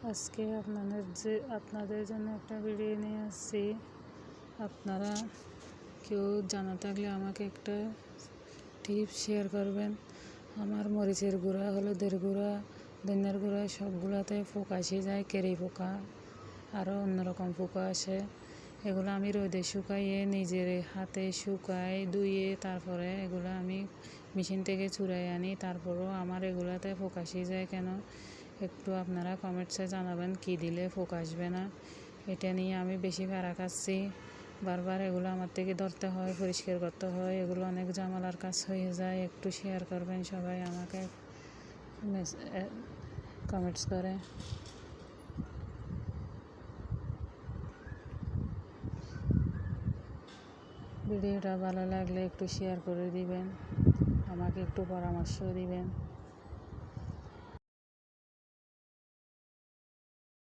আজকে আপনাদের জন্য একটা ভিডিও নিয়ে আসছি। আপনারা কেউ জানা থাকলে আমাকে একটা টিপস শেয়ার করবেন। আমার মরিচের গুঁড়া, হলুদের গুঁড়া, ধনিয়ার গুঁড়া সবগুলোতে পোকা এসে যায়, কেরি পোকা, আরও অন্যরকম পোকা আসে। এগুলো আমি রোদে শুকাইয়ে নিজের হাতে শুকাই ধুয়ে তারপরে এগুলো আমি মেশিন থেকে চুরাই আনি। তারপরেও আমার এগুলাতে পোকা এসে যায় কেন, একটু আপনারা কমেন্টসে জানাবেন কি দিলে পোকা আসবে না। এটা নিয়ে আমি বেশি প্যারা খাচ্ছি, বারবার এগুলো আমার থেকে ধরতে হয়, পরিষ্কার করতে হয়, এগুলো অনেক ঝামেলার কাজ হয়ে যায়। একটু শেয়ার করবেন সবাই আমাকে কমেন্টস করে। ভিডিওটা ভালো লাগলে একটু শেয়ার করে দিবেন, আমাকে একটু পরামর্শ দিবেন।